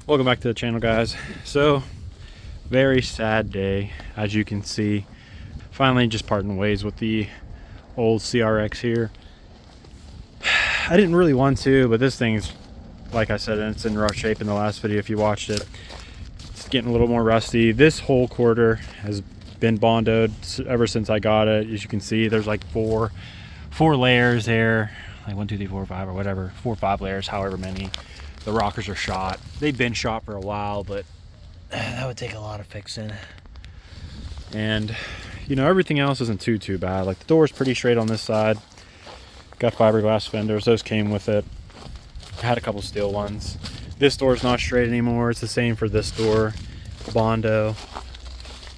Welcome back to the channel, guys. So very sad day, as you can see. Finally just parting ways with the old CRX here. I didn't really want to, but this thing's, like I said, it's in rough shape in the last video if you watched it. It's getting a little more rusty. This whole quarter has been bondoed ever since I got it. As you can see, there's like four layers there, like 1 2 3 4 5 or whatever, 4 or 5 layers, however many. The rockers are shot. They've been shot for a while, but that would take a lot of fixing. And you know, everything else isn't too bad. Like the door's pretty straight on this side. Got fiberglass fenders, those came with it. I had a couple steel ones. This door's not straight anymore. It's the same for this door. Bondo,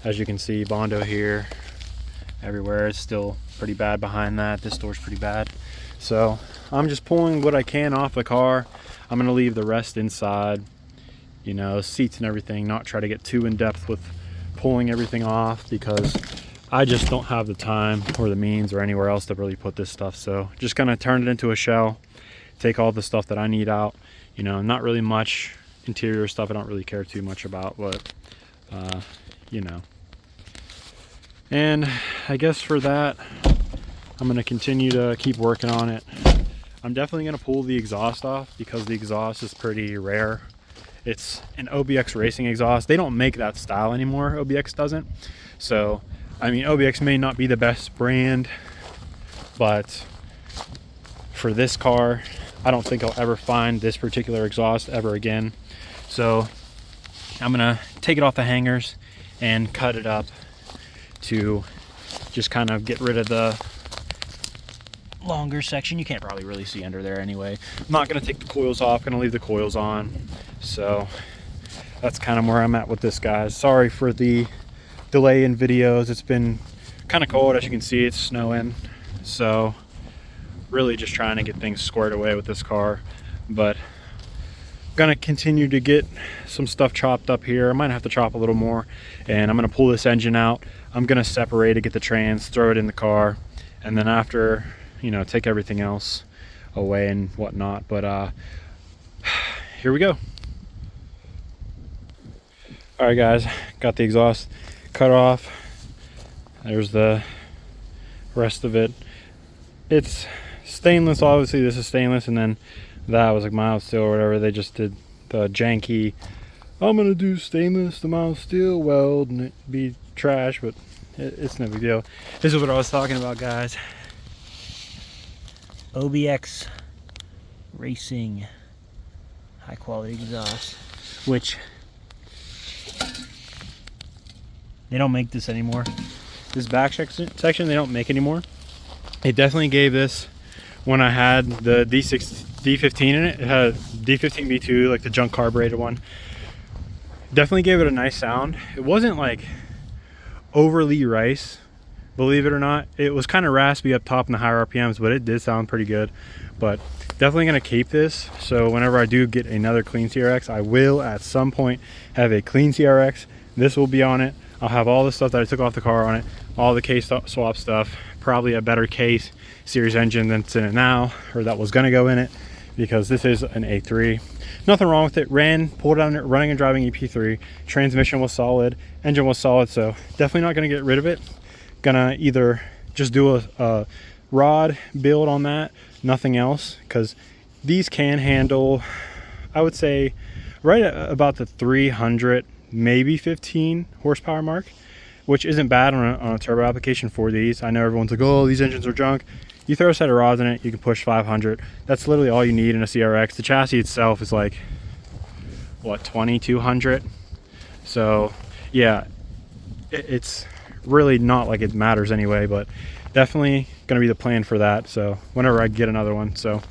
as you can see, Bondo here, everywhere. It's still pretty bad behind that. This door's pretty bad. So I'm just pulling what I can off the car. I'm gonna leave the rest inside, you know, seats and everything, not try to get too in depth with pulling everything off because I just don't have the time or the means or anywhere else to really put this stuff. So just gonna turn it into a shell, take all the stuff that I need out, you know, not really much interior stuff I don't really care too much about, but you know. And I guess for that, I'm gonna continue to keep working on it. I'm definitely gonna pull the exhaust off because the exhaust is pretty rare. It's an OBX racing exhaust. They don't make that style anymore, OBX doesn't. So, I mean, OBX may not be the best brand, but for this car, I don't think I'll ever find this particular exhaust ever again. So I'm gonna take it off the hangers and cut it up to just kind of get rid of the longer section. You can't probably really see under there anyway. I'm not gonna take the coils off, gonna leave the coils on. So that's kind of where I'm at with this, guys. Sorry for the delay in videos. It's been kind of cold, as you can see. It's snowing, so really just trying to get things squared away with this car. But I'm gonna continue to get some stuff chopped up here. I might have to chop a little more, and I'm gonna pull this engine out. I'm gonna separate it, get the trans, throw it in the car, and then after, you know, take everything else away and whatnot. But here we go. All right, guys, got the exhaust cut off. There's the rest of it. It's stainless, obviously. This is stainless, and then that was like mild steel or whatever. They just did the janky, I'm gonna do stainless to mild steel weld and it be trash, but it's no big deal. This is what I was talking about, guys. OBX racing high quality exhaust, which they don't make this anymore. This back section they don't make anymore. It definitely gave this, when I had the D15 in it, it had a D15 B2, like the junk carbureted one. Definitely gave it a nice sound. It wasn't like overly rice, believe it or not. It was kind of raspy up top in the higher RPMs, but it did sound pretty good. But definitely gonna keep this, so whenever I do get another clean CRX, I will at some point have a clean CRX. This will be on it. I'll have all the stuff that I took off the car on it, all the case swap stuff, probably a better case series engine that's in it now, or that was gonna go in it, because this is an A3. Nothing wrong with it. Pulled it on it, running and driving EP3. Transmission was solid, engine was solid, so definitely not gonna get rid of it. Gonna either just do a rod build on that, nothing else, because these can handle, I would say, right at about the 300, maybe 15 horsepower mark, which isn't bad on a turbo application for these. I know everyone's like, oh, these engines are junk. You throw a set of rods in it, you can push 500. That's literally all you need in a CRX. The chassis itself is like, what, 2200? So yeah, it's really not like it matters anyway, but definitely gonna be the plan for that. So whenever I get another one. So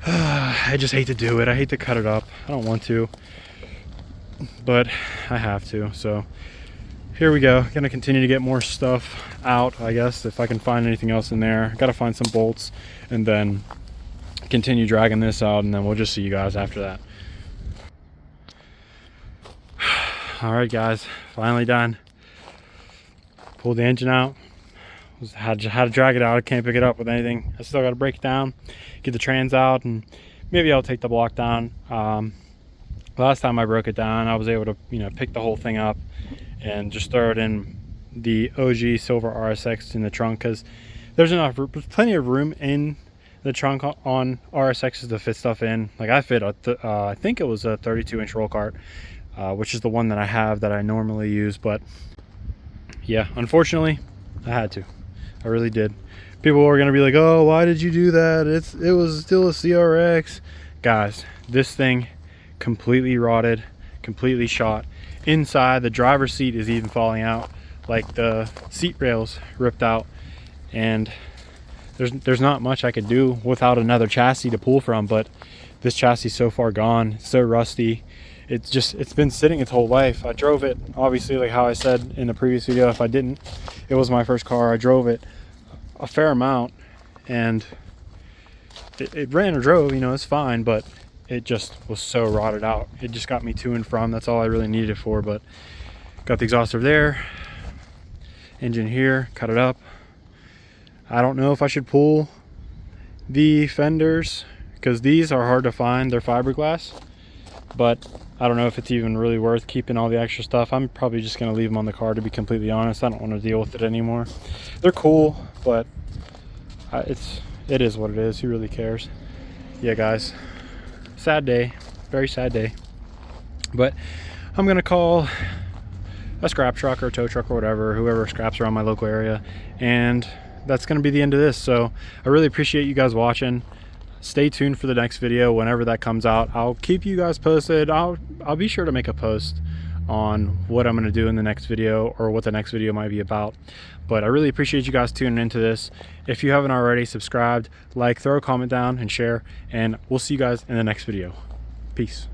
I just hate to do it. I hate to cut it up. I don't want to, but I have to. So here we go. Gonna continue to get more stuff out, I guess, if I can find anything else in there. Gotta find some bolts and then continue dragging this out, and then we'll just see you guys after that. All right, guys, finally done. Pulled the engine out. Had to drag it out. I can't pick it up with anything. I still got to break it down, get the trans out, and maybe I'll take the block down. Last time I broke it down, I was able to, you know, pick the whole thing up and just throw it in the OG silver RSX in the trunk, because there's plenty of room in the trunk on RSXs to fit stuff in. Like I fit I think it was a 32-inch roll cart, which is the one that I have that I normally use. But yeah, unfortunately I had to. I really did. People were gonna be like, oh, why did you do that? It was still a CRX. Guys, this thing completely rotted, completely shot. Inside, the driver's seat is even falling out, like the seat rails ripped out, and there's not much I could do without another chassis to pull from. But this chassis is so far gone, it's so rusty. It's been sitting its whole life. I drove it, obviously, like how I said in the previous video. If I didn't, it was my first car. I drove it a fair amount, and it ran or drove, you know, it's fine, but it just was so rotted out. It just got me to and from. That's all I really needed it for. But got the exhaust over there, engine here, cut it up. I don't know if I should pull the fenders, because these are hard to find. They're fiberglass, but I don't know if it's even really worth keeping all the extra stuff. I'm probably just gonna leave them on the car, to be completely honest. I don't want to deal with it anymore. They're cool, but it is what it is. Who really cares? Yeah, guys, sad day, very sad day. But I'm gonna call a scrap truck or a tow truck or whatever, whoever scraps around my local area, and that's gonna be the end of this. So I really appreciate you guys watching. Stay tuned for the next video whenever that comes out. I'll keep you guys posted. I'll be sure to make a post on what I'm going to do in the next video, or what the next video might be about. But I really appreciate you guys tuning into this. If you haven't already, subscribed, like, throw a comment down, and share, and we'll see you guys in the next video. Peace.